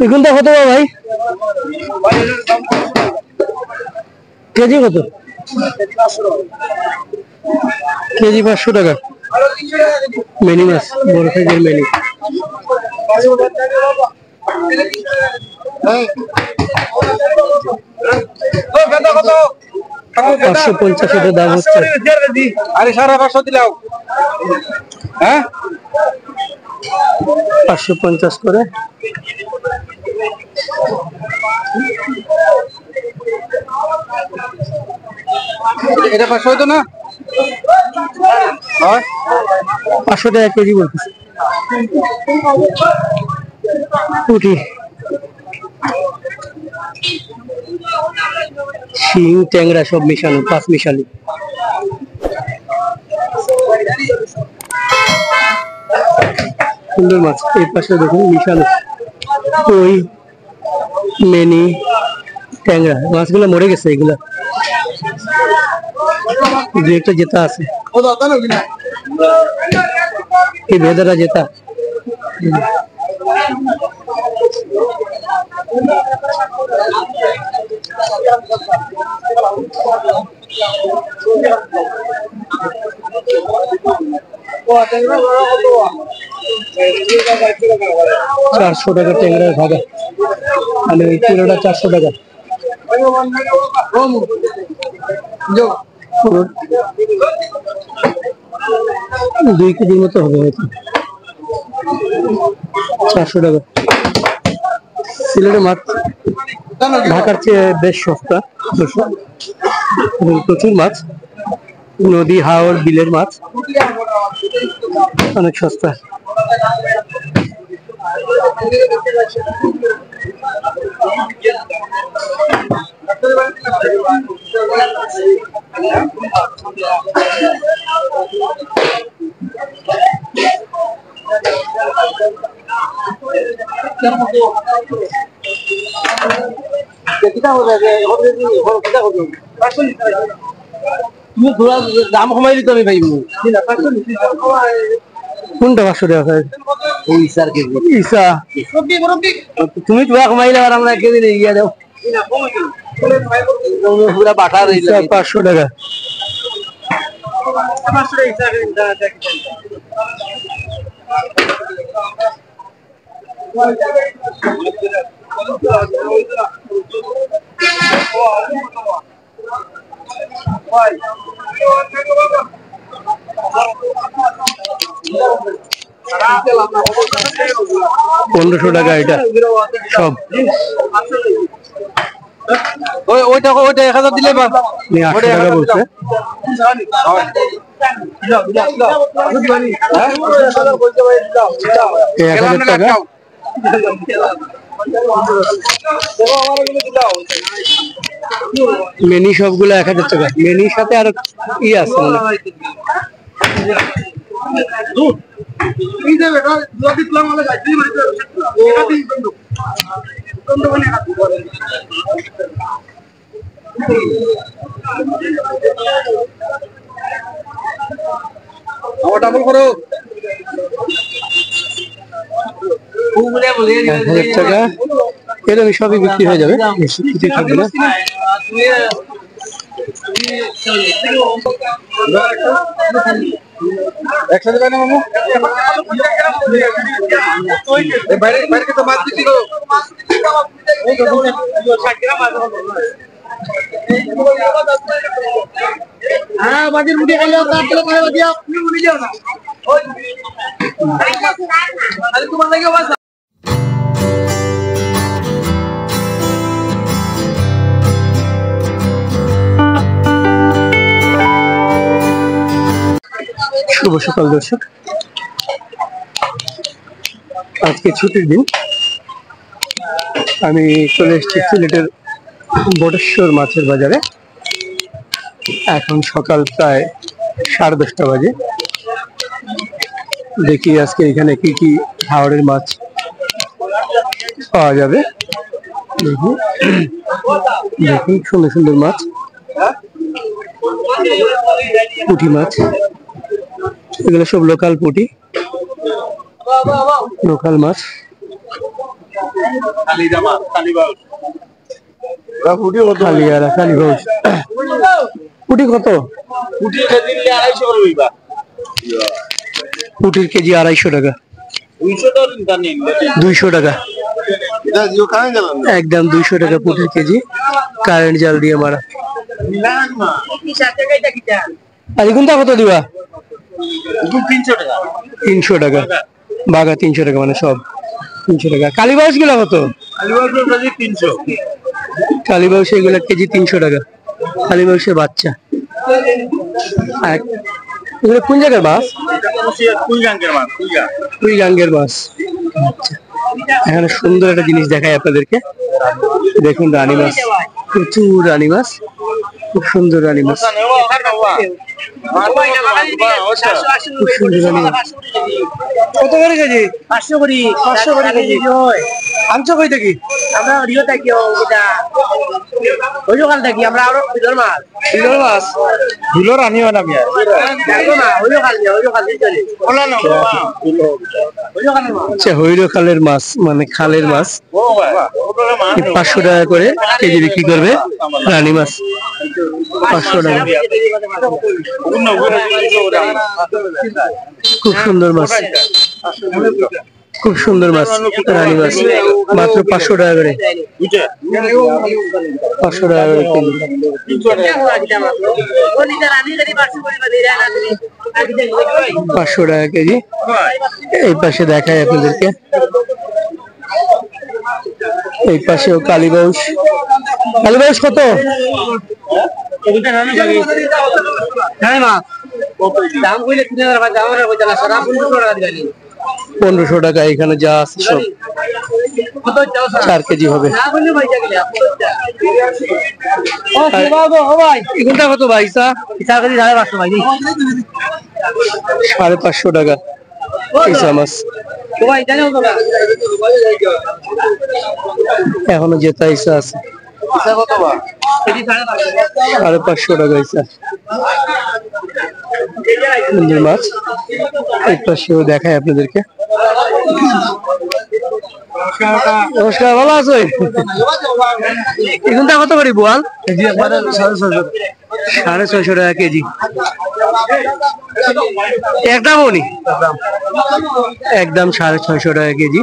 বেগুনটা কত ভাই? কেজি কত? কেজি 500 টাকা। মেনি মাছ, বড় সাইজের মেনি। 550 টাকা দাম হচ্ছে। আরে 550 দিলাও। হ্যাঁ 550 করে। এটা 500 হতো না? 500 টাকা কেজি বলতেছে। পুঁটি, শিং, ট্যাংরা সব মিশানো, 5 মিশালি। সুন্দর মাছ। এই পাশে দেখুন মিশানো কই, মেনি, ট্যাংরা। মাছগুলো মরে গেছে এগুলা, দু একটা জেতা আছে। এই ভেদারা জেতা। চারশো টাকা ট্যাংরার ভাগা, মানে কিলোটা 400 টাকা। 2 কেজির মতো হবে হয়তো। 400 টাকা। সিলেটের মাছ ঢাকার চেয়ে বেশ সস্তা, প্রচুর মাছ, নদী, হাওর, বিলের মাছ অনেক সস্তা। দাম কমাইলি তো আমি ভাই। কোনটা 500 টাকা? ইসা তুমি তোরা কমাইলে আর আমরা কেজি নিয়ে গিয়ে দাও পুরা বাটার 500 টাকা। $1500 টাকা এটা সব। ওইটা 1000 দিলে 800 টাকা বলছে। 1000 টাকা। মেনি সবগুলো 1000 টাকা। মেনির সাথে আর ই আছে ডাবল করো। 1000 টাকা। এরকম সবই বিক্রি হয়ে যাবে, কিছু থাকবে না। একসাথে বাইরে মামু বাইরে বাইরে তো মাছ দিছিল। হ্যাঁ বাজির মুড়ি খাইলে তার তেলে খাইবা দিয়া তুমি মুড়ি যাও না ওই আরে তোমার লাগে বাস। শুভ সকাল দর্শক, আজকে ছুটির দিন। আমি চলে এসেছি সিলেটের বটেশ্বর মাছের বাজারে। এখন সকাল প্রায় 10:30 বাজে। দেখি আজকে এখানে কি কি হাওড়ের মাছ পাওয়া যাবে। দেখুন সুন্দর সুন্দর মাছ, পুঁটি মাছ, এগুলো সব লোকাল পুঁটি, লোকাল মাছ। কালিয়ারা কালীগঞ্জ। পুঁটি কত? পুঁটির কেজি 250 টাকা। 200 টাকা একদম 200 টাকা পুঁটির কেজি, কারেন্ট জাল দিয়ে মারা। আর এগুনটা কত দিবা? 300 টাকা বাঘা, 300 টাকা মানে সব 300 টাকা। কালীবাউস গুলা কত? কালীবাউস এগুলা কেজি 300 টাকা। কালীবাউসের বাচ্চা। এগুলো কোন জায়গার মাছ? কুইগাঙ্গের মাছ। এখানে সুন্দর একটা জিনিস দেখায় আপনাদেরকে, দেখুন রানী মাছ, প্রচুর রানী মাছ, খুব সুন্দর রানী মাছ, খুব সুন্দর রানী মাছ। কত করে কেজি? 500 করে। 500 করে কেজি। আনছো কই থেকে? আমরা রিও থেকে, ওই দোকান থেকে আমরা আরো বিলর মাছ। বিলর মাছ? বিলর আনিও না মিয়া, দেখো না ওই দোকান দিয়ে, ওই দোকান দিয়ে চলে ওলা না ওই দোকানের মাছ। আচ্ছা, হইরো খালের মাছ মানে খালের মাছ 500 টাকা করে কেজি বিক্রি করবে রানী মাছ। 500 টাকা। খুব সুন্দর মাছ, খুব সুন্দর মাছ রানী মাছ, মাত্র 500 টাকা করে। 500 টাকা করে কেজি। 500 টাকা কেজি। এই পাশে দেখায় আপনাদেরকে, এই পাশেও কালীবাউস। কালীবাউস কত? 1500 টাকা। এখানে যা আছে সব 4 কেজি হবে। এখানটা কত ভাই? 550 টাকা ইসা মাছ। এখনো জেতা ইসা আছে। 550 টাকা ইসা সুন্দর মাছ। এই পাশেও দেখায় আপনাদেরকে। নমস্কার, ভালো আছো? এখানটা কত করে বোয়াল? 650 টাকা কেজি। একদম উনি একদম 650 টাকা কেজি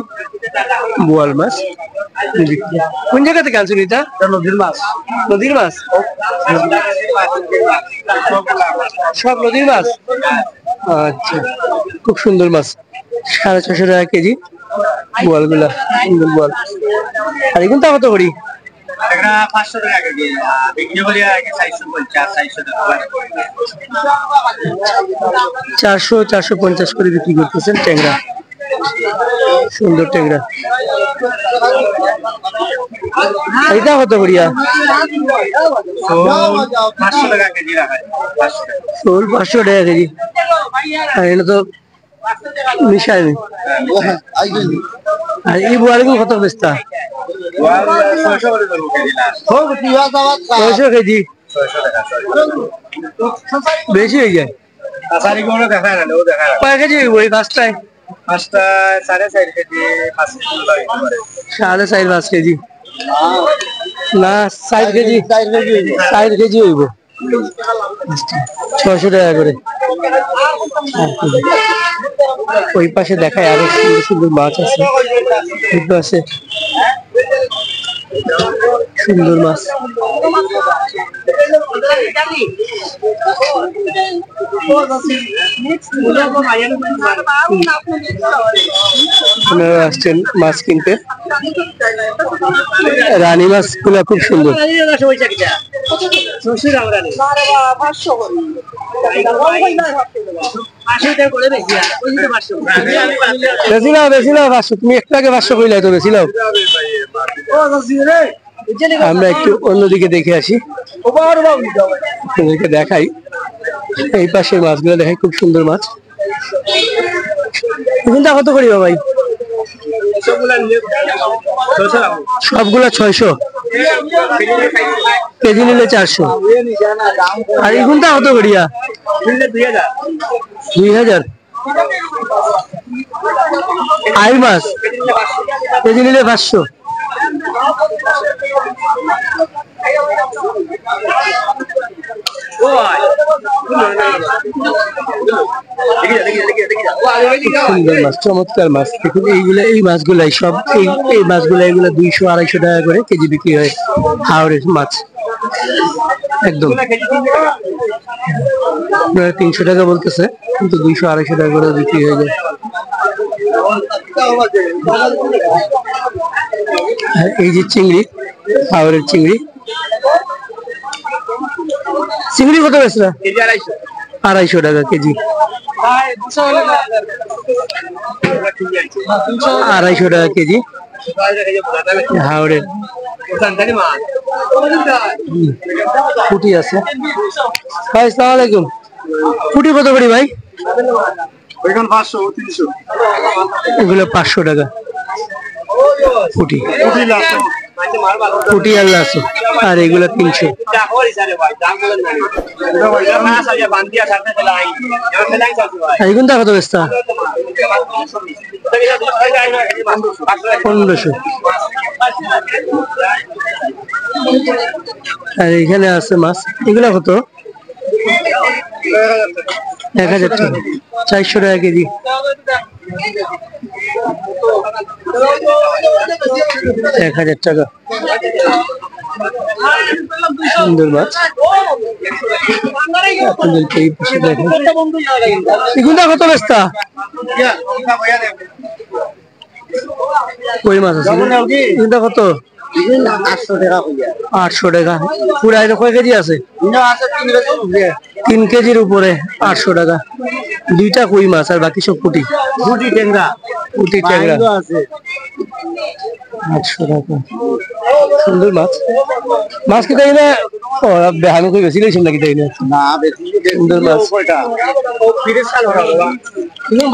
বোয়াল মাছ। কোন জায়গা থেকে আনছেন এটা? নদীর মাছ। নদীর মাছ? সব নদীর মাছ? আচ্ছা, খুব সুন্দর মাছ। 650 টাকা কেজি বোয়াল গুলা, সুন্দর বোয়াল। আর এগুনটা কত করি? 500 টাকা কেজি বিক্রি করি, 400 450 করে বিক্রি করতেছেন ট্যাংরা, সুন্দর ট্যাংরা। এটা কত করিয়া? 500 টাকা কেজি। শোল 500 টাকা কেজি। আর এটা তো মিশাই। আর এই বোয়াল কত বেচতা? 600 কেজি। বেশি হয়ে যায়। কয় কেজি হইব এই পাঁচটায়? 4.5 কেজি। 4.5 কেজি না, 4 কেজি। 4 কেজি হইব। 600 টাকা করে। ওই পাশে দেখায় আরো সুন্দর সুন্দর মাছ আছে। ওই পাশে সুন্দর মাছ। আপনারা আসছেন মাছ কিনতে। রানী মাছ গুলা খুব সুন্দর। তুমি একটু আগে 500 কইলে তো বেশি লাও। আমরা একটু অন্যদিকে দেখে আসি, ওদেরকে দেখাই। এই পাশের মাছগুলো দেখাই, খুব সুন্দর মাছ। কোনটা কত করি ভাই? সবগুলা 600 কেজি নিলে 400। আর এই কোনটা কত করিয়া? 2000। আই মাছ কেজি নিলে 500। সুন্দর মাছ, চমৎকার মাছ। দেখুন এইগুলা, এই মাছগুলাই সব, এই মাছগুলা এগুলো 200-250 টাকা করে কেজি বিক্রি হয়। হাওড়ের মাছ একদম 300 টাকা বলতেছে, কিন্তু 200-250 টাকা করে বিক্রি হয়ে যায়। এই যে চিংড়ি, হাওড়ের চিংড়ি। চিংড়ি কত বেচরা? 250 টাকা কেজি। 250 টাকা কেজি হাওড়ের। পুঁটি আছে ভাই, আসসালামু আলাইকুম। পুঁটি কত করে ভাই? এগুলো 500 টাকা পুঁটি। পুঁটি আর লাসো, আর এগুলো 300। এগুলো কত বেচতা? 1500। আর এখানে আছে মাছ, এগুলা কত? 1000 টাকা, 400 টাকা কেজি। 1000 টাকা। সুন্দর মাছ। এগুলা কত বেচতা? কই মাছ আছে এগুলা কত? 800 টাকা। পুরা এটা কয় কেজি আছে? 3 কেজির উপরে। 800 টাকা। 2টা কই মাছ আর বাকি সব পুঁটি। পুঁটি ট্যাংরা আছে 800 টাকা। সুন্দর মাছ। মাছ কি তাই না বেহানো কই বেশি লইছেন নাকি তাই না? না বেশি। সুন্দর মাছ।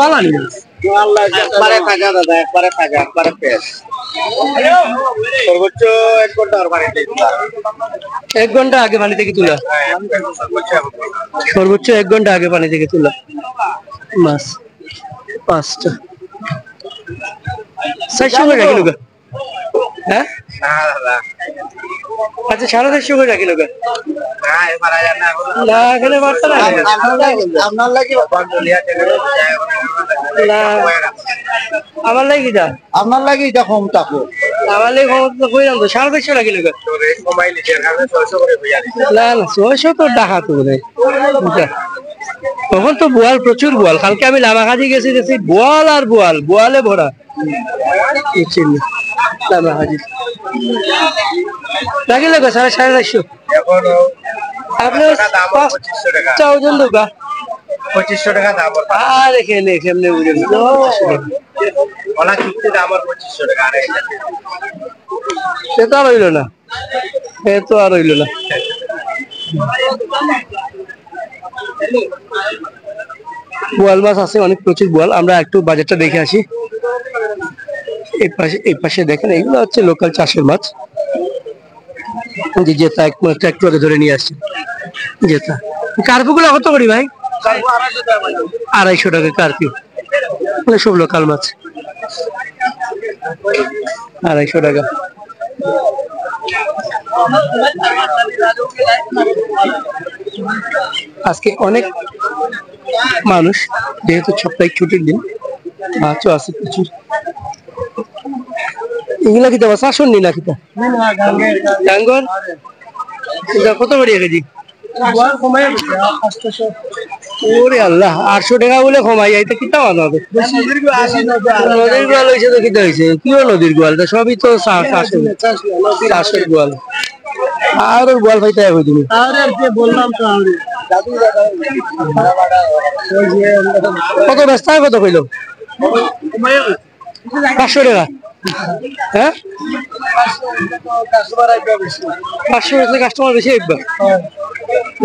বাঙালি একবারে তাজা দাদা, একবারে তাজা, একবারে ফ্রেশ। সর্বোচ্চ 1 ঘন্টা আর পানি থেকে তোলা। 1 ঘন্টা আগে পানি থেকে তোলা। সর্বোচ্চ 1 ঘন্টা আগে পানি থেকে তোলা মাছ। 5টা 400 টাকা কিলো। হ্যাঁ আচ্ছা, 450 করে কিলো। না এখানে বাড়তে না, আপনার লাগে আমার লাগি দা, আপনার লাগি এটা কম থাকো। আমার লাগে কম তো কইলাম তো 450 টাকা কিলো। না না 600 তো টাকা তো রে। তখন তো বোয়াল, প্রচুর বোয়াল। কালকে আমি লামাখাজি গেছি, বোয়াল আর বোয়াল, বোয়ালে ভরা। লামাখাজি লাগিলে 450। আপনার চাওজন দোকা 2500 টাকা দাম। আর এখানে কেমনে বুঝেন? সে তো আর হইল না, সে তো আর হইল না। বোয়াল মাছ আছে অনেক, প্রচুর বোয়াল। আমরা একটু বাজারটা দেখে আসি। এই পাশে দেখেন, এগুলো হচ্ছে লোকাল চাষের মাছ। জেতা একটু আগে ধরে নিয়ে আসছে জেতা। কার্পু গুলো কত করি ভাই? 250 টাকা কার্পি। সব লোকাল মাছ 250 টাকা। আজকে অনেক মানুষ, যেহেতু সাপ্তাহিক ছুটির দিন, মাছও আছে প্রচুর। এগুলা কি দেওয়া শাসন নি নাকি? ডাঙ্গর কত করে কেজি? ওরে আল্লাহ, 800 টাকা বলে কমাই আইতে কিতা বানাবে? নদীর গোয়াল হয়েছে তো কিতা হয়েছে? কি নদীর গোয়ালটা? সবই তো চাষের গোয়াল। আর গোয়াল পাইতে হবে তুমি। কত ব্যস্ত, কত কইল? 500 টাকা। হ্যাঁ 500 টাকা কাস্টমার বেশি একবার।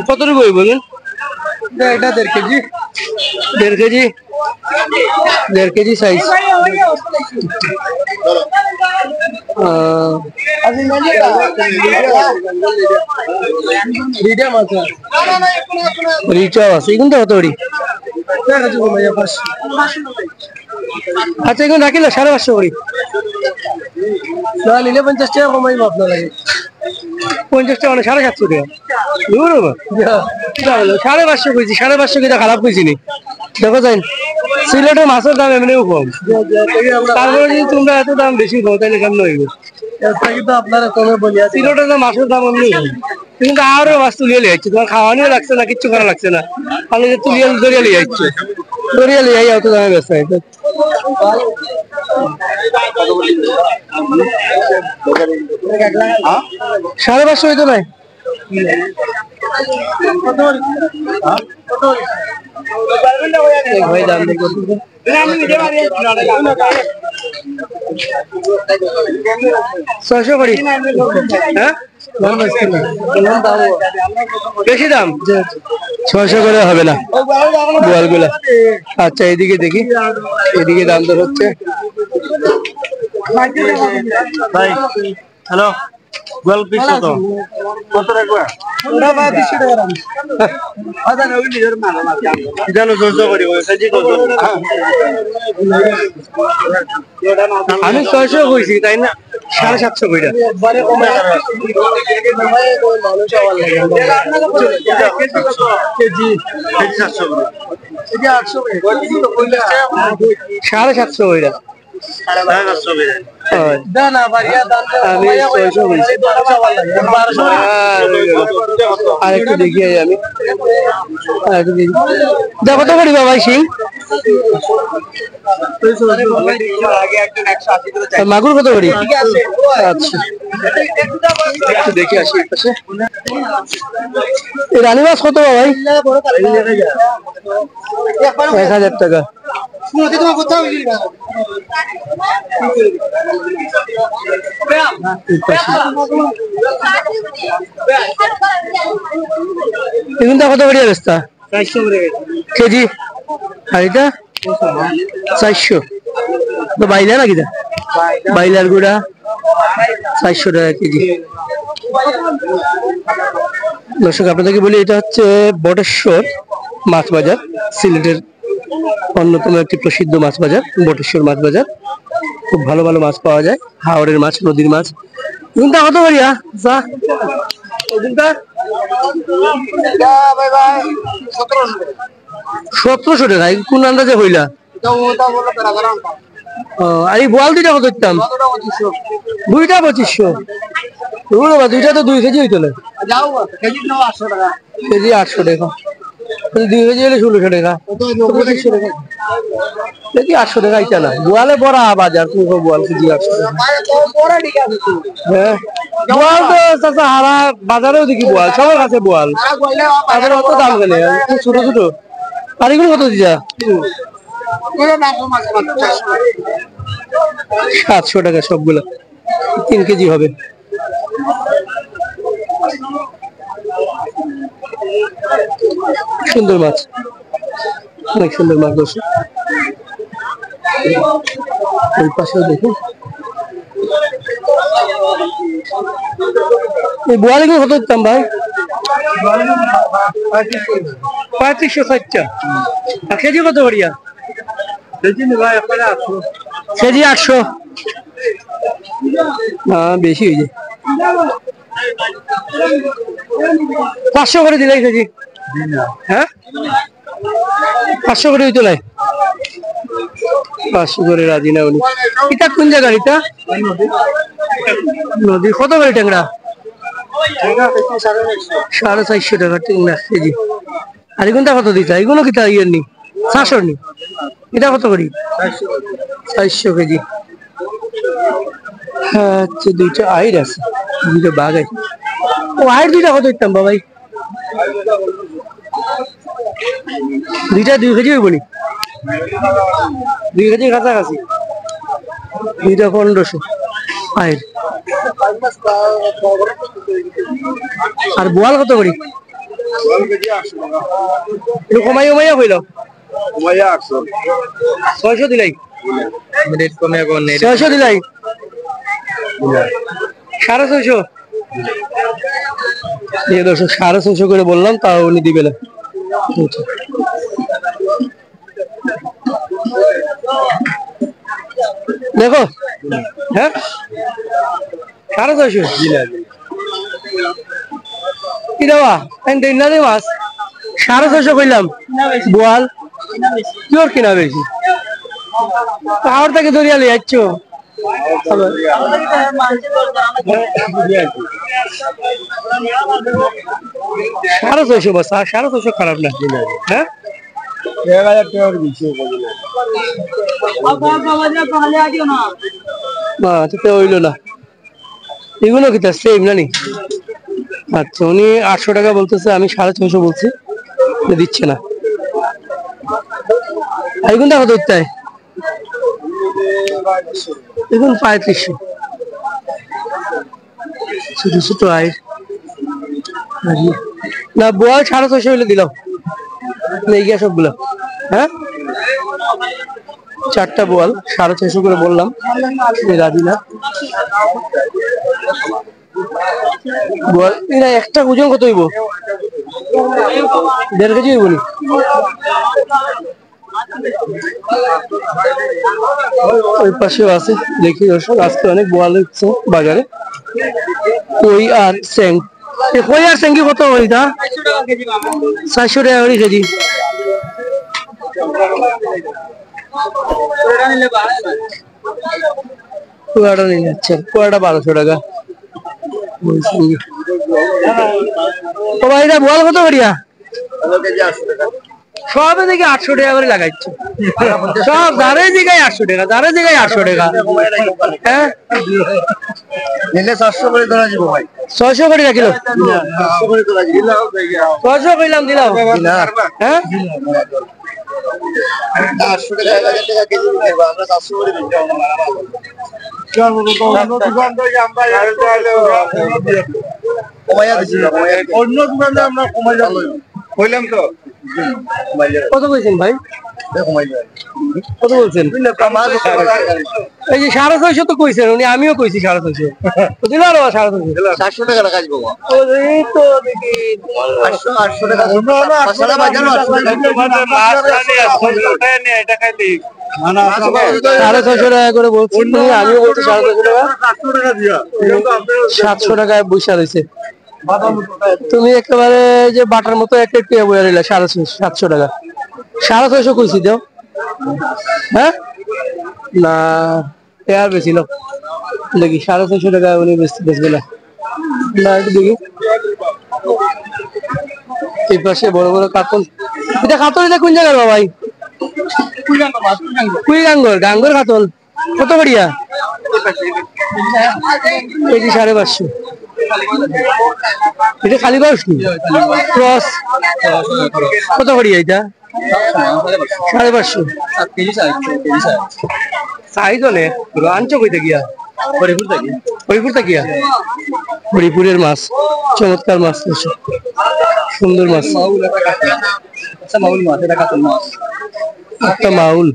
কতটুকু বলেন? এটা 1.5 কেজি। 1.5 kg, 1.5 kg size. রিচাও আছে। কিন্তু কত করি? আচ্ছা এখন রাখিল 550 করি নিলে 50 টাকা কমাইব আপনার লাগে 50 টাকা মানে 750 টাকা 550 কইছি 550 কিটা খারাপ কইছি নি দেখো যাই সিলেটের মাছের দাম এমনিও কম তারপরে যদি তোমরা এত দাম বেশি কও তাহলে কেমন হইব কিন্তু আপনারা কমে বলিয়া সিলেটের মাছের দাম এমনি কম কিন্তু আরো মাছ তুলিয়ে লিয়ে যাচ্ছে তোমার খাওয়ানিও লাগছে না কিচ্ছু করা লাগছে না তাহলে যে তুলিয়ে দরিয়া লিয়ে যাচ্ছে দরিয়া লিয়ে যাই অত দামে ব্যস্ত হয় 550 হইতো নাই ভাই দাম দেখো 600 করি হ্যাঁ বেশি দাম 600 করে হবে না বোয়াল গুলা আচ্ছা এদিকে দেখি এদিকে দাম দর হচ্ছে ভাই হ্যালো গোয়াল পিস কত রাখবা ওটা বা 200 টাকা দাম আদা নই নিজের মাল জানো জোর করি ওই সাজি কত আমি 600 কইছি তাই না 750 কইরা একবারে কমে মানুষ আওয়াজ লাগে কেজি 700 এই যে 800 কইলা 750 কইরা 750 কইরা দানা বাড়িয়া দান আমি 600 কইছি আর একটু দেখি আমি দেখো তো করি বাবা সিং মাগুর কত করি আচ্ছা একটু দেখি আসি পাশে রানী মাছ কত ভাই 1000 টাকা এগুলো কত করে অবস্থা 400 কেজি আর এটা 400 তো বাইলা নাকি বাইলার গুড়া 400 টাকা কেজি দর্শক আপনাদেরকে বলি এটা হচ্ছে বটেশ্বর মাছ বাজার সিলেটের অন্যতম একটি প্রসিদ্ধ মাছ বাজার বটেশ্বর মাছ বাজার খুব ভালো ভালো মাছ পাওয়া যায় হাওড়ের মাছ নদীর মাছ কোনটা কত করিয়া যা কোনটা 1700 টাকা কোন আন্দাজে হইলা আর এই বোয়াল দুইটা কত দিতাম দুইটা 2500 দুইটা তো 2 কেজি হইতো না কেজি 800 টাকা 2 কেজি হলে 1600 টাকা 2500 টাকা কেজি 800 টাকা আইতা না বোয়ালে বড়া বাজার তুমি বোয়াল কেজি 800 টাকা হ্যাঁ বোয়াল তো চাচা হারা বাজারেও দেখি বোয়াল সবার কাছে বোয়াল তারপরে অত দাম গেলে ছোট ছোট আর এগুলো কত দিছা 700 টাকা সবগুলা 3 কেজি হবে সুন্দর মাছ অনেক সুন্দর মাছ দর্শক ওই পাশেও দেখুন এই বোয়ালি কত দিতাম ভাই 3560 আর কেজি কত করিয়া কেজি 800 বেশি হয়ে যায় 500 করে দিলাই কেজি হ্যাঁ 500 করে হইতো নাই 500 করে রাজি না উনি এটা কোন জায়গা এটা নদী কত করে ট্যাংরা 450 টাকা ট্যাংরা কেজি আর এগুনটা কত দিতা এগুলো কিতা ইয়ের নি 400 নি এটা কত করি 400 কেজি হ্যাঁ আচ্ছা দুইটা আইর আছে দুইটা বাঘ আছে ও আইর দুইটা কত দিতাম বাবাই দুইটা 2 কেজি হইব নি 2 কেজি কাছাকাছি দুইটা 1500 আইর আর বোয়াল কত করি কমাইয়া কইল 600 দিলাই 600 দিলাই 650 দর্শক 650 করে বললাম তাও উনি দিবে না দেখো হ্যাঁ 650 কি দেওয়া না রে মাছ 650 কইলাম বোয়াল তোর কিনা বেশি আর থেকে দরিয়া লিয়ে যাচ্ছ 650 বস 650 খারাপ না হ্যাঁ 1000 টাকার বেশি তো হইলো না এগুলো কি তার সেম না নি আচ্ছা উনি 800 টাকা বলতেছে আমি 650 বলছি দিচ্ছে না এখন দেখো দইটাই এখন 3500 ছোট ছোট আয় না বোয়াল 650 হইলে দিলাম নেই গিয়া সবগুলো হ্যাঁ 4টা বোয়াল 650 করে বললাম রাজি না বোয়াল এরা একটা ওজন কত হইব 1.5 কেজি হইব নি ওই পাশেও আছে দেখি দর্শক আজকে অনেক বোয়াল হচ্ছে বাজারে কই আর স্যাং কই আর স্যাঙ্গি কত হইতা 400 টাকা করে কেজি কুয়াটা নিয়ে যাচ্ছে কুয়াটা 1200 টাকা ও ভাই এটা বোয়াল কত করিয়া সবে থেকে 800 টাকা করে লাগাইছে সব দাঁড়ে জায়গায় 800 টাকা দাঁড়ে জায়গায় 800 টাকা হ্যাঁ নিলে 700 করে ধরা যাব ভাই 600 করে কিলো 700 করে ধরা দিব 600 কইলাম দিলাম হ্যাঁ 800 টাকা 1000 টাকা কেজি নিব আমরা 700 করে দিই অন্য দোকানে আমরা কমাই যাব কইলাম তো কত কইছেন ভাই কত বলছেন এই যে 650 তো কইছেন উনি আমিও কইছি 650 দিল আর 700 টাকা রাখা দিব এই তো দেখি 800 টাকা মশলা বাজার 800 টাকা খাইলি 650 টাকা করে বলছি আমিও বলছি 650 টাকা 700 টাকা দিয়া 700 টাকায় বইসা রইছে তুমি একেবারে যে বাটার মতো একটা বইয়া রইলা 750 টাকা 650 কইছি দাও হ্যাঁ না আর বেশি লোক দেখি 650 টাকা উনি বেচবে না না একটু দেখি এই পাশে বড় বড় কাতল এটা কাতল এটা কোন জায়গার ভাই কুইগাঙ্গর গাঙ্গর কাতল কত করিয়া এটি 550 এটা খালি বাউস নি ক্রস কত করিয়া এটা 550 সাইজ অনেক আনছো কইতে গিয়া হরিপুর থেকে হরিপুরের মাছ চমৎকার মাছ সুন্দর মাছ একটা মাউল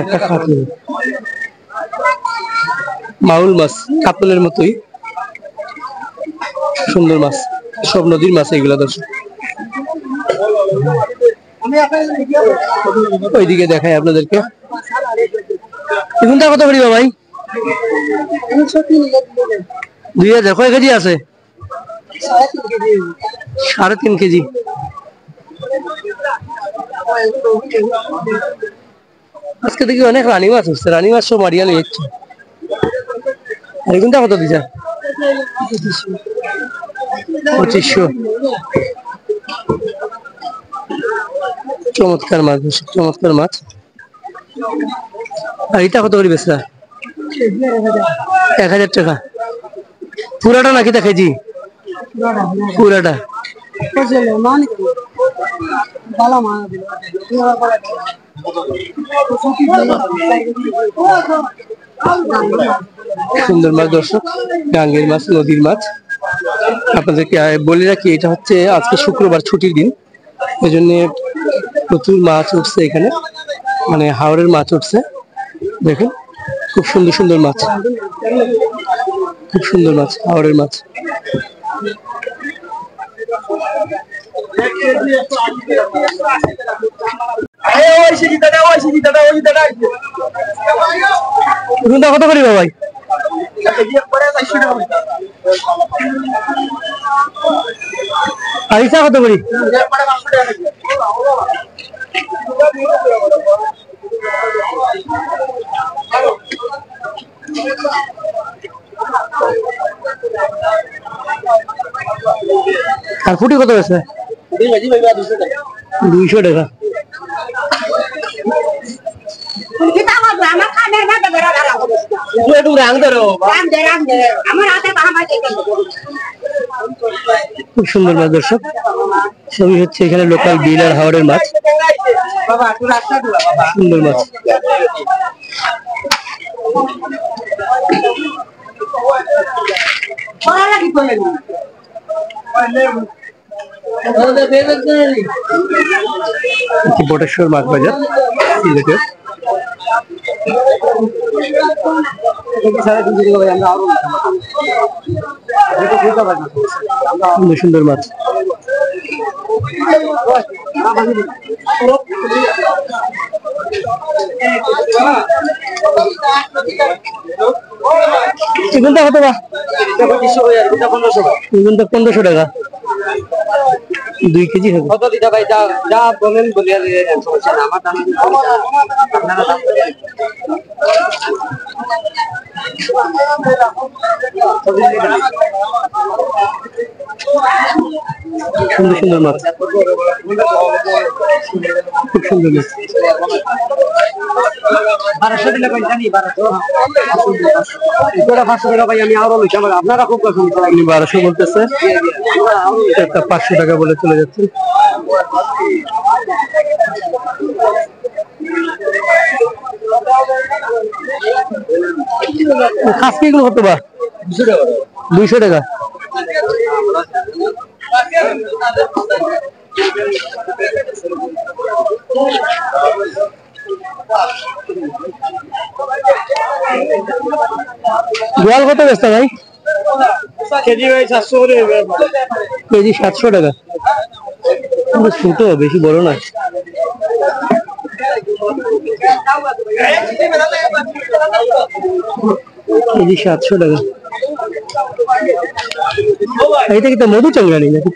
একটা কাতল মাউল মাছ কাতলের মতোই সুন্দর মাছ সব নদীর মাছ এগুলা দর্শক ওইদিকে দেখাই আপনাদেরকে এখনটা কত করিবা ভাই 2000 কয় কেজি আছে 3.5 কেজি আজকে দেখি অনেক রানী মাছ হচ্ছে রানী মাছ সব মারিয়া নিয়ে যাচ্ছে এখনটা কত দিছা 2500 চমৎকার মাছ চমৎকার মাছ আর এটা কত করে বেচা 1000 টাকা পুরাটা নাকি তা কেজি পুরাটা সুন্দর মাছ দর্শক গাঙ্গের মাছ নদীর মাছ আপনাদেরকে বলে রাখি এটা হচ্ছে আজকে শুক্রবার ছুটির দিন এই জন্য প্রচুর মাছ উঠছে এখানে মানে হাওরের মাছ উঠছে দেখুন খুব সুন্দর সুন্দর মাছ খুব সুন্দর মাছ হাওরের মাছ রুন্দা কত করি ভাই? আইসা কত করি? আর ফুটি কত আছে? 200 টাকা। খুব সুন্দর মাছ দর্শক, সবই হচ্ছে এখানে লোকাল বিল আর হাওড়ের মাছ। সুন্দর মাছ। বটেশ্বর মাছ বাজার সিলেটের। সুন্দর সুন্দর মাছ। চিকেনটা কত? 1500 টাকা 2 কেজি হবে। কত দিতে ভাই? যা বলেন বলিয়া সমস্যা না, আমার দাম সুন্দর সুন্দর মাছ, খুব সুন্দর মাছ। 1200 দিলে ভাই জানি 500 টাকা ভাই আমি আরো লইছি, আপনারা খুব পছন্দ করেন। 1200 বলতেছে, একটা 500 টাকা বলে চলে যাচ্ছে। খাস কি এগুলো কত বা? 200 টাকা। গোয়াল কত বেচতে ভাই? কেজি ভাই 700 করে। কেজি 700 টাকা। ছোট, বেশি বড় না। কেজি 700 টাকা। এটা কি মধু চাংড়া নেই নাকি?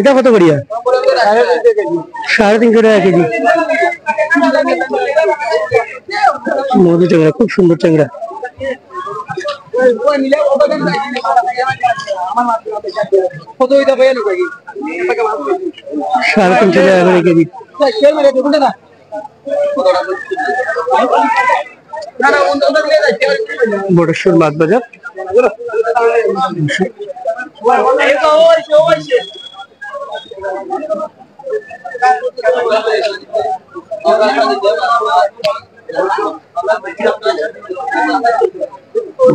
এটা কত করিয়া? 350 টাকা কেজি। মধু চাংড়া, খুব সুন্দর চাংড়া। 350 টাকা করে কেজি। বটেশ্বর মাছ বাজার।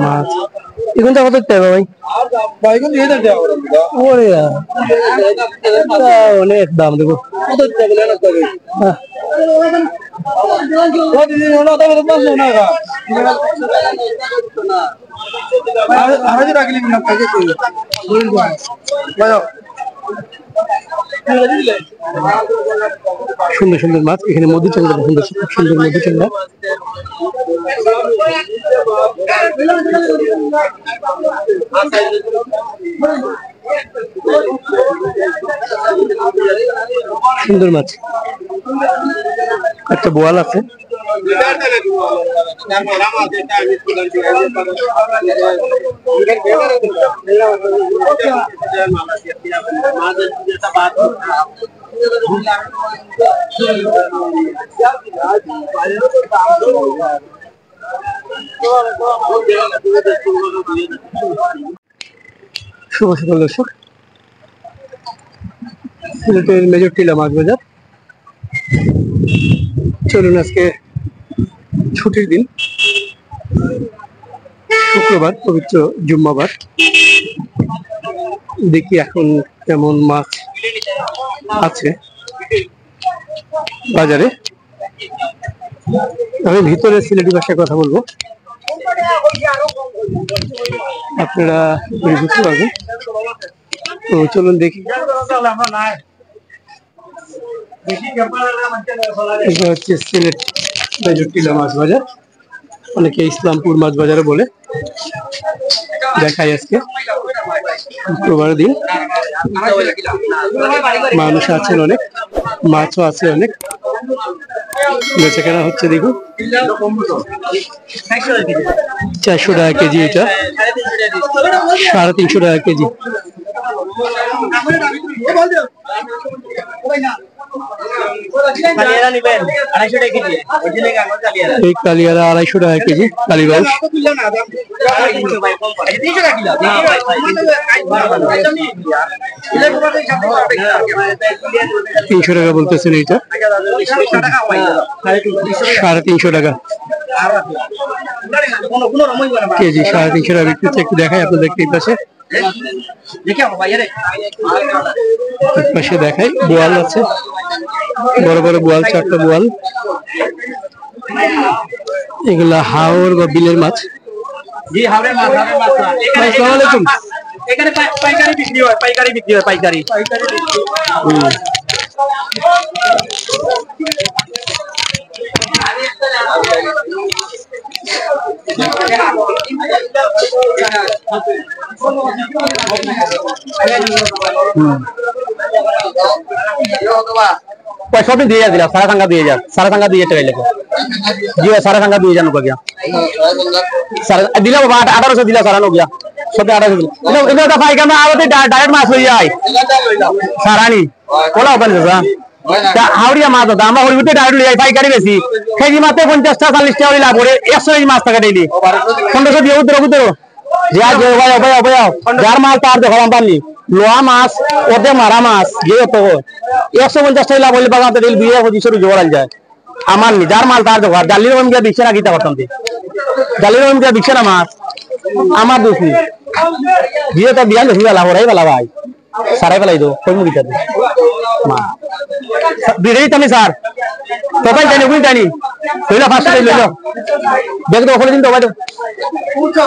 মাছ এগুলো কত টাকা ভাই? অনেক দাম দেবো। সুন্দর সুন্দর মাছ এখানে, মধু চাংড়া সুন্দর সুন্দর মধু চাংড়া। সুন্দর মাছ। একটা বোয়াল আছে। শুভ সকাল দর্শক, সিলেটের মেজর টিলা মাছ বাজার। চলুন, আজকে ছুটির দিন, শুক্রবার, পবিত্র জুম্মাবার। দেখি এখন কেমন মাছ আছে বাজারে। আমি ভিতরে সিলেটি ভাষায় কথা বলবো, আপনারা বুঝতে পারবেন। তো চলুন দেখি। এটা হচ্ছে সিলেট বেজুটিলা মাছ বাজার, অনেকে ইসলামপুর মাছ বাজারে বলে। দেখাই আজকে শুক্রবার দিন, মানুষ আছেন অনেক, মাছও আছে অনেক, বেচা কেনা হচ্ছে। দেখুন 400 টাকা কেজি, এটা 350 টাকা কেজি। এই কালিয়ারা 250 টাকা কেজি, কালীবাউস 300 টাকা বলতেছেন, এইটা 350 টাকা কেজি, 350 টাকা বিক্রি হচ্ছে। একটু দেখাই আপনাদেরকে এই পাশে, পাশে দেখাই বোয়াল আছে, বড় বড় বোয়াল, 4টা বোয়াল। এগুলা হাওর বা বিলের মাছ। আসসালামু আলাইকুম। এখানে পাইকারি বিক্রি হয়, পাইকারি বিক্রি হয়, পাইকারি। पैसा भी दिया दिला, सारा संगा दिए जा, सारा संगा दिए चले लेके जी, सारा संगा दिए जानो गया, सारा दिला 1800 दिला, सारा हो गया, सब 1800 दिला। इधर तो भाई का मैं आवते डायरेक्ट मास हो जाए, सारा नहीं कोला ओपन से हावड़िया मास होता, हम होली डायरेक्ट ले जाए भाई करी बेसी, केजी माते 50 टा 40 टा वाली लाभ हो 100 मास तक डेली 1500 दियो उधर उधर जा जो भाई भाई भाई जार माल तार देखो हम पानी लोहा मास ओते मारा मास ये तो 150 টাকা লাভ হইলে বাগাতে দিল 20-25 জোড় আল যায় আমার নি যার মাল তার দেখো জালির রকম কি বিছনা কিতা করতাম দি জালির রকম কি বিছনা মাছ আমার দোষী ये तो बियान देखি वाला हो रही वाला भाई सारे वाला दो कोई मुगिता दे मां बिरेई तने सर तो भाई जाने कोई जानी पहला फास्ट ले लो देख दो खोले दिन तो भाई दो पूछो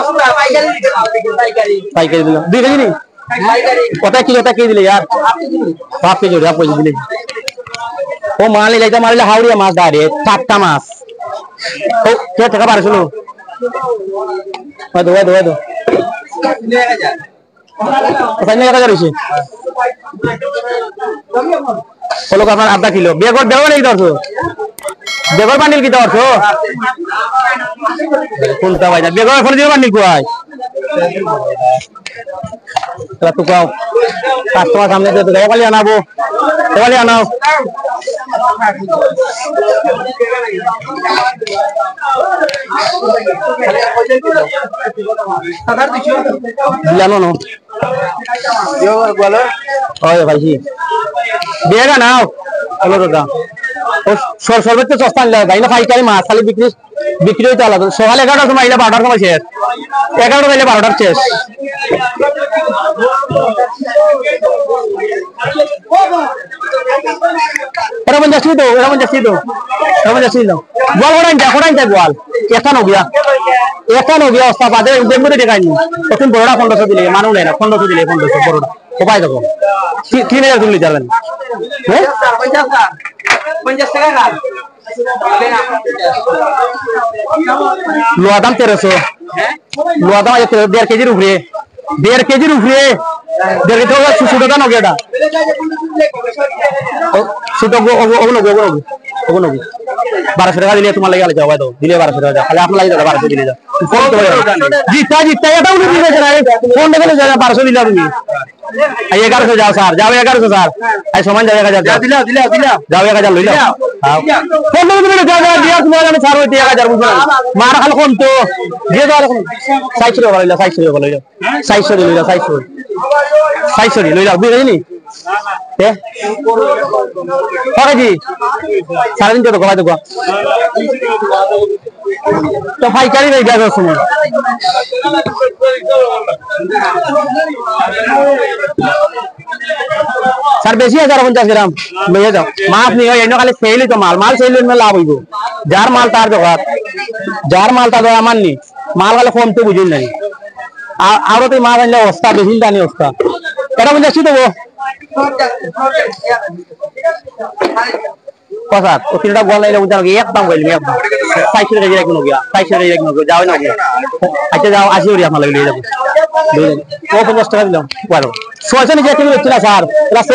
पाइकारी दिलो दी गई नहीं पता की दिले यार बाप के जोड़े आपको दिले वो मान ले जाता मारे हावड़िया माछ दारे 7টা মাছ तो क्या টাকা পারে শুনো दो दो सामने का करिस बोलो का आधा किलो बेगर देबो नहीं दरছো बेगर बांडिल की दरছো কোনটা ভাই না বেगर ফোন দিও বান্ডিল কই তোরা তো কাও কাস্টমার সামনে তো দেওয়ালি আনাবো দেওয়ালি আনাও জানো না yo বলো ওই ভাই জি বেগা নাও হলো দাদা ও সর্বোচ্চ সস্তা লাগে ভাই না পাইকারি মাছ খালি বিক্রি হইতে আলাদা সকাল 11টার সময় আইলা 12টার সময় শেষ 11টা থেকে 12টার শেষ এরকম যাচ্ছি তো বল কোড়াই যা গোয়াল এখন हो गया অবস্থা বাদে দেখবো দেখাইনি তখন বড়টা 1500 দিলে মানু নাই না 1500 দিলে 1500 বড়টা কোপাই দেখো 3000 তুমি যাবেন হ্যাঁ 50 টাকা কাট লোয়া দাম 1300 লোয়া দাম 1.5 কেজির উপরে 1.5 কেজির উপরে দেখি তো সুদটা ন গেটা সুদ ওগুলো 1200 টাকা দিলে তোমার লাগে যাও ভাই দাও দিলে 1200 টাকা খালি আপনার লাগে 1200 দিলে যাও জিতা এটা উনি দিবে না ফোন দেখে যাও 1200 দিলা তুমি 1100 যাও স্যার যাও 1100 স্যার আই সমান যাও 1000 দিলা যাও 1000 লইলা ফোন দেখে যাও দিয়া তোমার আমি স্যার 1000 বুঝছো মার খাল কোন তো দিয়ে দাও 600 টাকা লইলা 600 লইলা 600 লইলা বুঝলি তে কত জি সারা দিন তো কমাই দেবো তো পাইকারি নেই যাওয়ার সময় স্যার বেশি 1050 গ্রাম লইয়া যাও মাছ নিয়ে এনে খালি সেলই তো মাল সেল এনে লাভ হইব যার মাল তার দোকান আমার নি মাল খালি কম তো বুঝিল নাই আরো তো মাছ আনলে অবস্থা বেশি জানি অবস্থা এটা বুঝাচ্ছি দেবো কথা ও তিনটা গোল লাইলে বুঝা এক দাম কইলি একদম 60 টাকা এক নগিয়া 60 টাকা এক নগিয়া যাও না আচ্ছা যাও 80 টাকা আমার লাগলে যাব ও 50 টাকা দিলাম পারো 600 নিচে কিলো চলা স্যার প্লাস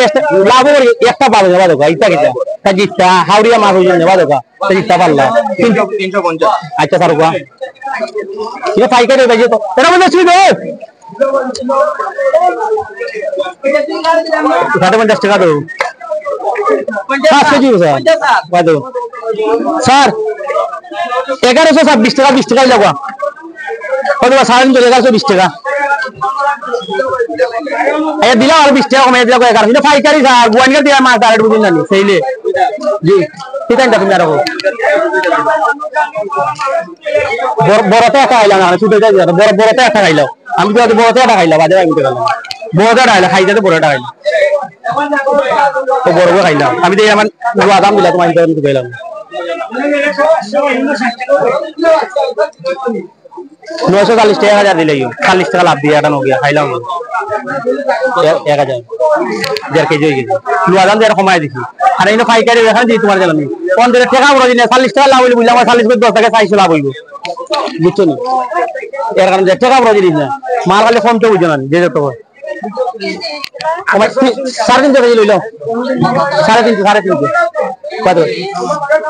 লাভ ওর একটা পাবে যাবা দেখো এইটা কিটা তাজিটা হাওড়িয়া মাছ হইছে যাবা দেখো তাজিটা পারলা 350 আচ্ছা স্যার কোয়া ये पाइकर है भैया तो तेरा मतलब सुन दो 50 টাকা दो 5 কেজি স্যার কত স্যার 1120 টাকা 20 টাকা লাগা কত 1120 টাকা ए दिला और 20 টাকা কমে দিলা 11 দিলা পাইকারি স্যার গোয়ানকে দিয়া মাছ ডাইরেক্ট বুঝিন জানি সেইলে জি ঠিক আছে তুমি রাখো বড়তে একটা খাইলাম না ছোট যাই বড়তে একটা খাইলাম আমি তো বড়তে একটা খাইলাম বাজে আমি তো খাইলাম বড়তে খাইলাম খাইতে তো বড়টা খাইলাম তো বড় খাইলাম আমি তো আমার আদাম দিলা তোমার তো খাইলাম 940 টাকা 1000 দিলে 40 টাকা লাভ দিয়ে এটা নগিয়া খাইলাম 1000 দেড় কেজি হয়ে গেছে লুয়াদাম দিয়ে কমাই দিছি আর এই পাইকারি এখানে দিই তোমার জানি 15 টাকা বড় দিনে 40 টাকা লাভ হইলে বুঝলাম 40 করে 10 টাকা 400 লাভ হইব বুঝছো না এর কারণে টাকা বড় দিন না মাল খালি ফোন তো বুঝো না যে যত আমার 3.5 টাকা লইলো 3.5 কত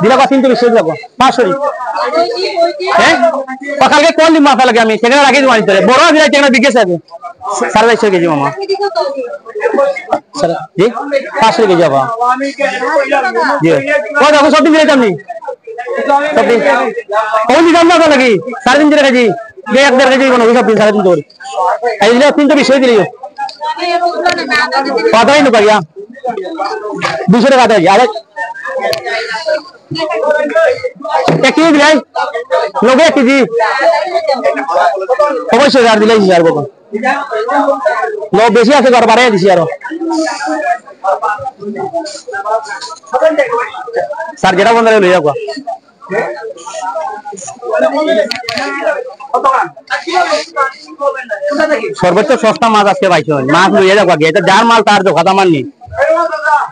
দিলা 320 টাকা 500 হ্যাঁ কালকে কোন দিন মাথা লাগে আমি সেখানে রাখি দিই মানে বড় দিলা কেন বিকেছে আছে 250 কেজি মামা স্যার জি 500 কেজি বাবা জি কত দেখো সব দিন দিলে আপনি সব দিন কোন দিন দাম না লাগি 3.5 কেজি ये 1.5 কেজি কোন সব দিন 3.5 করে এই দিলে 320 দিলিও पता ही नहीं पड़िया दूसरे का था यार एक ही दिलाई लोग एक जी अवश्य 1000 दिलाई 1000 बाबा लोग बेसी আছে ঘর বাড়াই দিছি আর স্যার যেটা বন্ধ করে লই যাও সর্বোচ্চ সস্তা মাছ আজকে পাইছো মাছ লইয়া যাবো আগে এটা যার মাল তার দোকান আমার নেই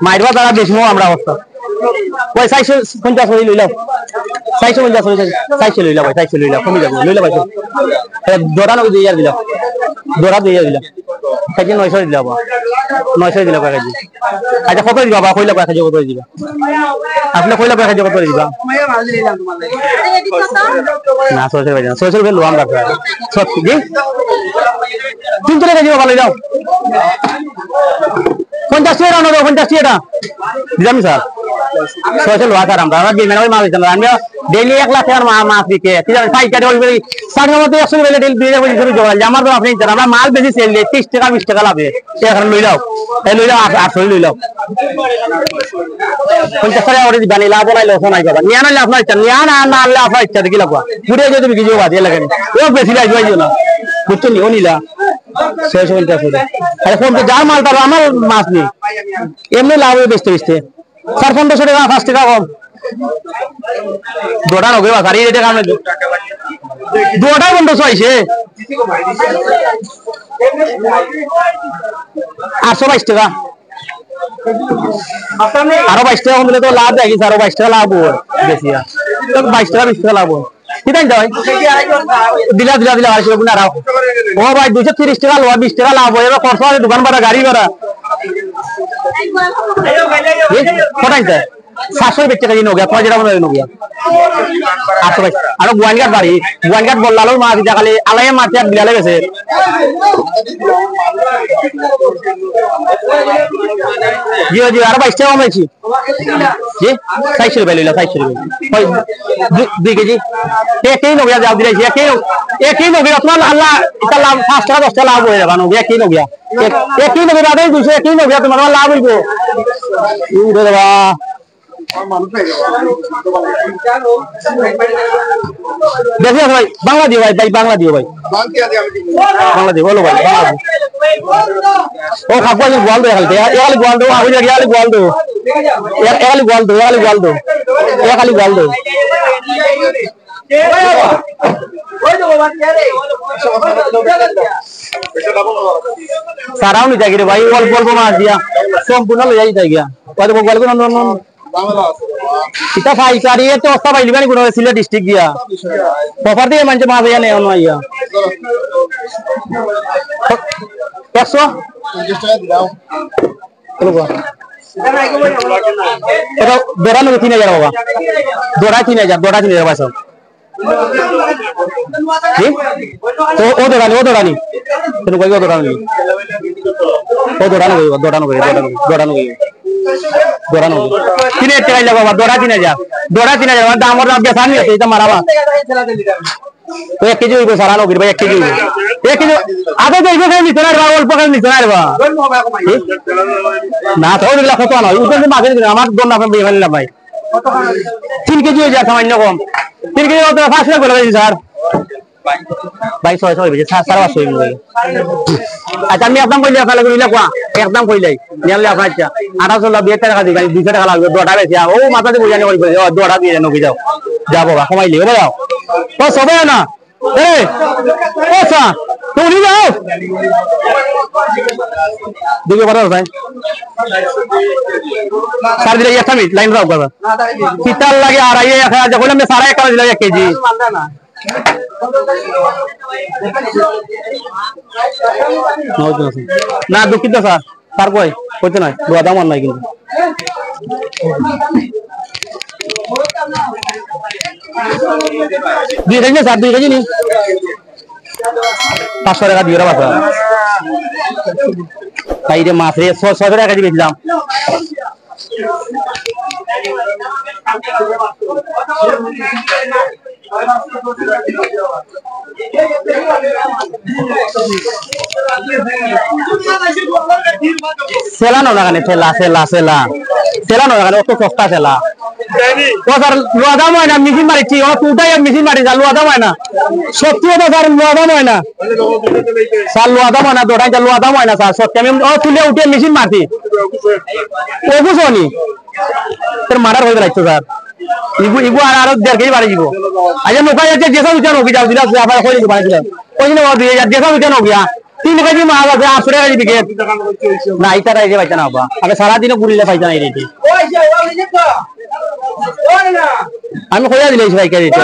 মাইরবা তারা বেশি আমরা অবস্থা ওই 450 হই লইলাম 450 হই 400 লইলাম ভাই 400 লইলাম কমে যাবো লইলাম ভাই দোরা নগদ দিয়ে দিলাম দোরা দিয়ে দিলাম কাজে 900 দিলাম 900 দিলাম কাজে আচ্ছা কত দিবা বাবা কইলা কাজে কত দিবা আপনি কইলা কাজে কত দিবা না 600 ভাই 600 রুপে লোন রাখা সত্যি জি 300 টাকা দিবা ভালো যাও 50 টাকা না 50 টাকা দিলাম স্যার 600 লোয়া স্যার আমরা গেমের ওই মাল দিলাম আমি ডেইলি 1 লাখ টাকার মাছ বিকে ঠিক আছে পাইকারি বলবি সাড়ে মধ্যে 100 টাকা ডেইলি দিয়ে যাবো শুরু জোড়া আমার তো আপনি জানেন আমরা মাল বেশি সেল দিই 30 টাকা 20 টাকা লাভে এখন লই যাও এই লই যাও 800 লই যাও 50 টাকা ওরে দিবানি লাভ নাই লস নাই বাবা নিয়া না লাভ নাই নিয়া না না লাভ নাই ইচ্ছা দেখি লাভ পুরো যদি বিকি যাও বাদে লাগে ও বেশি লাগবে না বুঝছো নি ও নিলা 650 আরে ফোন তো যার মাল তার আমার মাছ নেই এমনি লাভ বেচতে বেচতে 400 টাকা 5 টাকা কম দোটা হবে বাজারে এটা কারণে দোটা বন্ধ হইছে 822 টাকা আরো 22 টাকা মিলে তো লাভ দেখি আরো 22 টাকা লাভ হবে বেশি 22 টাকা 20 টাকা লাভ হবে ঠিক আছে ভাই দিলা দিলা দিলা আর সব না রাও ও ভাই 230 টাকা লাভ 20 টাকা লাভ হবে খরচ আছে দোকান ভাড়া গাড়ি ভাড়া কোথায় 700 টাকা দিন हो गया 50 টাকা দিন हो गया 822 আর গোয়ানঘাট বাড়ি গোয়ানঘাট বললালো মাছ দেখালে আলায়ে মাছ আর বিলালে গেছে জি জি আর 22 টাকা কমেছি জি 400 টাকা লইলা 400 টাকা ওই 2 কেজি একই हो गया যাও দিলাইছি একই हो गया তোমার আল্লাহ এটা লাভ 5 টাকা 10 টাকা লাভ হয়ে যাবে না একই हो गया একই हो गया দাদা 200 একই हो गया তোমার লাভ হইব ই রে বাবা देखिए भाई बांग्ला दियो भाई बांग्ला दियो भाई बांग्ला दियो बोलो भाई ओ खापा जो गोल दो खाली ये वाली गोल दो आगे ये वाली गोल दो ये वाली गोल दो ये वाली गोल दो ये खाली गोल दो सारा नहीं चाहिए भाई ऑल बॉल को मार दिया संपूर्ण ले जाई गया কত বল কোন নন এটা ফাইকারি তো অবস্থা পাইলি মানে কোন সিলেট ডিস্ট্রিক্ট দিয়া প্রপার দিয়ে মানে মাছ ইয়া নেই অনয়া 100 এটা দোড়া নয় 3000 বাবা দোড়া 3000 বাসা ও দোড়া নি তুমি কই দোড়া নি কিনে টাকা লাগা বাবা দোড়া 3000 দাম ওর বেচা নি এটা মারাবা তো 1 কেজি হইব সারা নগির ভাই 1 কেজি হইব 1 কেজি আদা তো ইগো খাই নিতে না রে অল্প খাই নিতে না রে বাবা না তো দিলা কত না ওই যে মাঝে আমার দোন না বেই ফেললা ভাই 3 কেজি হয়ে যায় সামান্য কম 3 কেজি তো 5 টাকা করে দিই স্যার ভাই 600 হইবে সারা 500 হইবে আচ্ছা আমি আপনাকে কইলে আপনারা কইলা কোয়া একদম কইলাই নিলে আপনার আচ্ছা 1800 লাভ 2 টাকা দিই 200 টাকা লাগবে দোটা বেশি ও মাথাতে বুঝানি কই ও দোটা দিয়ে নকি যাও যাবো বা কমাইলি ও যাও ও সবে না এ ওছা তুমি যাও দিকে বড় ভাই স্যার দিলে একটা মিনিট লাইন রাখো বাবা কিতাল লাগে আর আইয়ে যখন আমি সারা 1 দিলা 1 কেজি না দুঃখিত স্যার স্যার কই কইতে নাই দুয়া দাম আর নাই কিন্তু দুই কেজি স্যার 2 কেজি নি 500 টাকা দিও রে বাবা তাই রে মাছ রে 600 টাকা দিয়ে দিলাম সেলা না লাগানে সেলা না লাগানে অত সস্তা সেলা ও স্যার লোয়া দাম হয় না মেশিন মারিছি ও তুইটাই মেশিন মারি যা লোয়া দাম হয় না সত্যি তো স্যার লোয়া দাম হয় না স্যার লোয়া দাম হয় না দোটাই যা লোয়া দাম হয় না স্যার সত্যি আমি ও তুলে উঠে মেশিন মারছি ও বুঝনি তোর মারার হয়ে যাচ্ছে স্যার ইগু আর 1.5 কেজি বাড়ি দিব আচ্ছা নৌকা যাচ্ছে যেসব উঠানো কি যাও দিলা আবার কই দিব বাড়ি দিলাম ওই জন্য দিয়ে যেসব উঠানো গিয়া 3 কেজি মাছ আছে 800 টাকা দিবি না এটা রাইজে পাইতা না বাবা আগে সারা দিনে ঘুরিলে পাইতা না এই রেটে আমি কইয়া দিলাই ভাই কে রেটে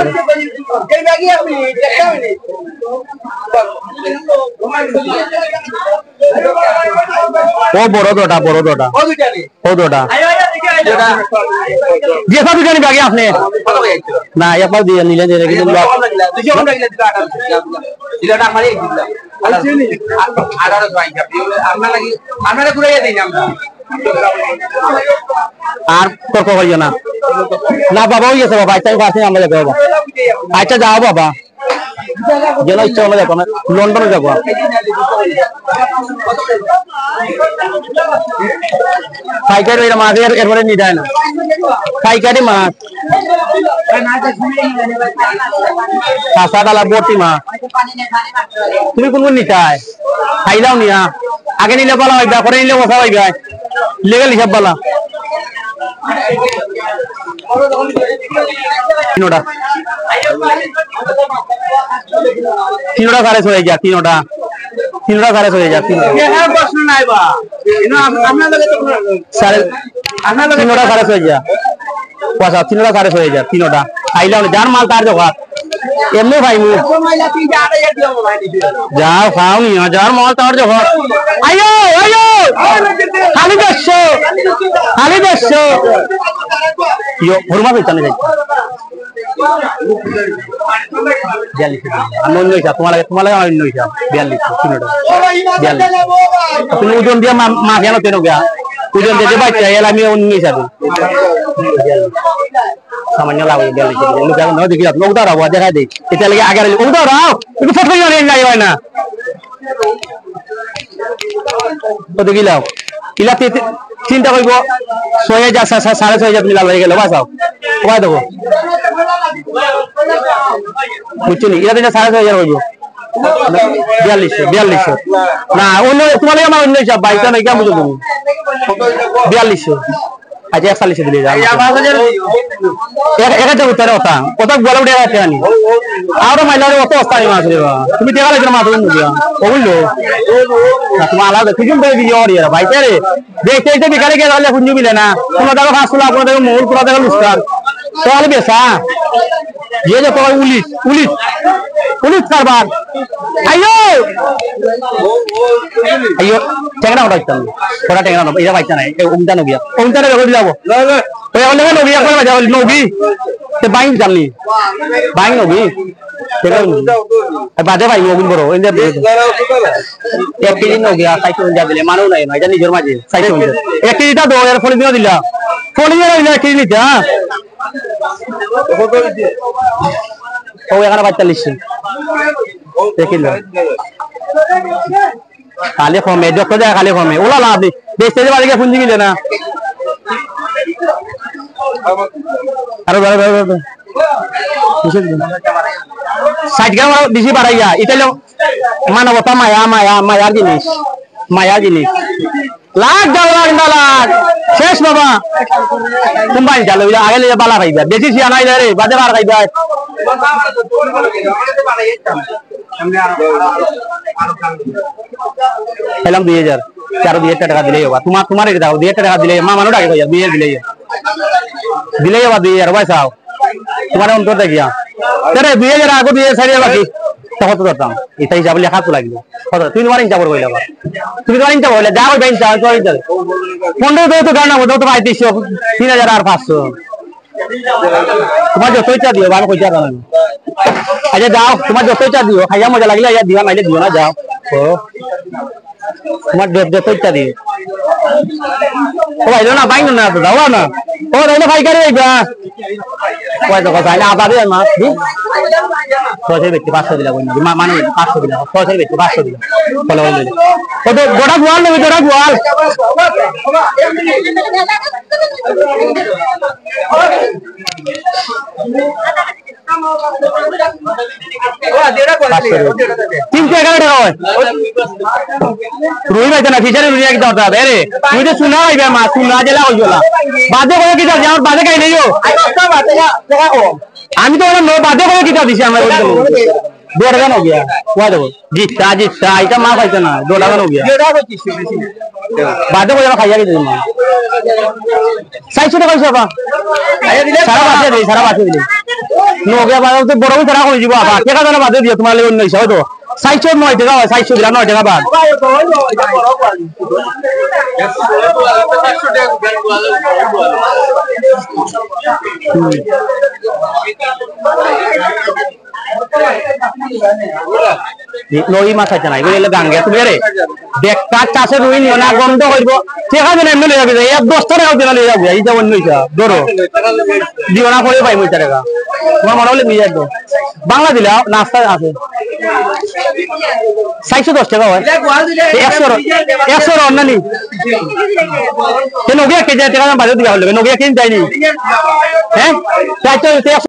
ও বড় দোটা ও দোটা যেসব উঠানি বাকি আপনি না একবার দিয়ে নিলে দিয়ে কিন্তু আর তর্ক করিও না না বাবা হয়ে গেছে বাবা আচ্ছা পাশে আমরা যাবো বাবা আচ্ছা যাও বাবা যেন ইচ্ছা হলে যাবো না লন্ডনে যাবো পাইকারি মাছ এরপরে নিয়ে যায় না পাইকারি মাছ কাঁচা ডালা বটি মাছ তুমি কোন কোন নিতাই খাইলাও নিয়া আগে নিলে বলা হইবা পরে নিলে বসা হইবা লেগেল হিসাব বলা তিনোটা সাড়ে হয়ে যা তিনোটা সাড়ে হয়ে যা তিনোটা সাড়ে হয়ে যা পয়সা তিনোটা সাড়ে হয়ে যা তিনোটা খাইলাও যার মাল তার জোগাড় এমনি ভাই যাও খাও নি যার মাল তার জোগাড় আয়ো খালি 500 হুরমা পেতাম যাই অন্য হিসাব তোমার অন্য হিসাব 42 তুমি ওজন দিয়ে মা কেন তেন গা ওজন দিতে বাচ্চা এল আমি অন্য হিসাবে সামান্য লাভ 42 দেখি ওটা রাখবো দেখা দিই এটা লাগে আগে ওটা রাও একটু ফটো যাই হয় না তো দেখিলাও কিলা চিন্তা করবো 6000 6,500 তুমি লাভ হয়ে গেল বাসাও কমাই দেবো বুঝছো নি এটা 6,500 হইব 42 না অন্য তোমার আমার অন্য হিসাব বাইকটা নাই কেমন বুঝো তুমি 42 আচ্ছা 41 দিলে যা এক উত্তরে ওটা কত বলে উঠে আছে আনি আর মাইলারে অত অস্তানি মাছ রে তুমি টেকা লাগছে মাছ দিয়া ওগুলো তোমার আলাদা কিছু করে দিয়ে অরিয়া ভাই রে দেখতে দেখতে বিকালে গিয়ে তাহলে পুঞ্জি মিলে না কোনো টাকা ফাঁসলো আপনার দেখো মূল পুরো দেখো লুস্কার তাহলে বেসা ये जो तो पुलिस पुलिस पुलिस सरबार आयो आयो टेंगना उठाइता थोड़ा टेंगना ना इधर बाइचा नहीं उमता नो देखो दिलाबो ओए वाले नो गया कोई बजा नो भी ते बाइंग चलनी बाइंग नो भी तेरा बादे भाई वो बरो इंदे एक केजी नो गया साइकिल जा दिले मानो नहीं ना जानी जोर माजे साइकिल एक केजी ता 2000 फोन दिनो दिला फोन ये ना केजी नहीं था ओ এখানে 45 দেখিল খালি ফর্মে যত যায় খালি ফর্মে ওলা লাভ দেখতে যে বাড়িকে পুঞ্জি মিলে না আরে বাবা সাইড গ্রাম বেশি বাড়াইয়া ইতালে মানবতা মায়া জিনিস লাখ লাখ শেষ বাবা কোম্পানি চালু আগে লিয়ে বালা খাইবা বেশি সিয়া নাই রে বাজে বার খাইবা পেলাম 2000 4 টাকা দিলেই হবে তোমার এটা দাও 2000 টাকা দিলেই মা মানো টাকা কইয়া 2000 দিলেই হবে 2000 ভাই সাও তোমার অন্তর দেখিয়া রে 2000 আগে 2000 ছাড়িয়ে বাকি কত করতাম এটা হিসাব লেখা তো লাগবে কত তুমি তোমার ইনকাম করবে বাবা তুমি তোমার ইনকাম হলে যা করবে ইনকাম তো ইনকাম 15 তো গানা তো 3500 3000 আর 500 তোমার যত ইচ্ছা দিও আমি কইতা না আচ্ছা যাও তোমার যত ইচ্ছা দিও খাইয়া মজা লাগলে আয়া দিও নাইলে দিও না যাও ও তোমার যত ইচ্ছা দিও ও ভাইলো না বাইন না তো দাও না ও দাইলে ভাই করে আইবা কয় তো কথা না আবাদে মা সহজে ব্যক্তি 500 দিলা কই না মানে 500 দিলা সহজে ব্যক্তি 500 দিলা বলে বলে ও তো গোটা গোয়াল নেবে গোটা গোয়াল তিনশো 11 টাকা হয় রুই ভাই না ফিচারে রুই একদম দাও রে তুই তো শুনা আইবা মা শুনা জেলা হইলা বাদে করে কি দাও আমার বাদে খাই নেইও আমি তো ওরা বাদে করে কি দাও দিছি আমার $2 हो गया क्या दो जीता आइटा मां खाइता ना $2 हो गया बादे को खाइया के मां 600 টাকা কইছবা সারা বাসে দিলে নো গয়া বাদ তো বড় ছাড়া কই দিব আবার টাকা দানা বাদে দিও তোমার লাগি 1900 তো 609 টাকা হয় 600 দিলা 9 টাকা বাদ নই মাছ আছে না এগুলো গাঙ্গে তুমি রে দেখতা চাষে রুই নিও না গন্ধ হইব ঠিক আছে না এমনি যাবে এক 10 টাকা দিলা লই যাবে এই যে অন্য ইচ্ছা ধরো দিও না করে পাই 5 টাকা তোমার মনে হলে নিয়ে যাও বাংলা দিলা নাস্তা আছে 610 টাকা হয় 100 অন্য নি কেন গিয়া কে যে টাকা বাজে দিয়া হলো কেন গিয়া কিন যায়নি হ্যাঁ 400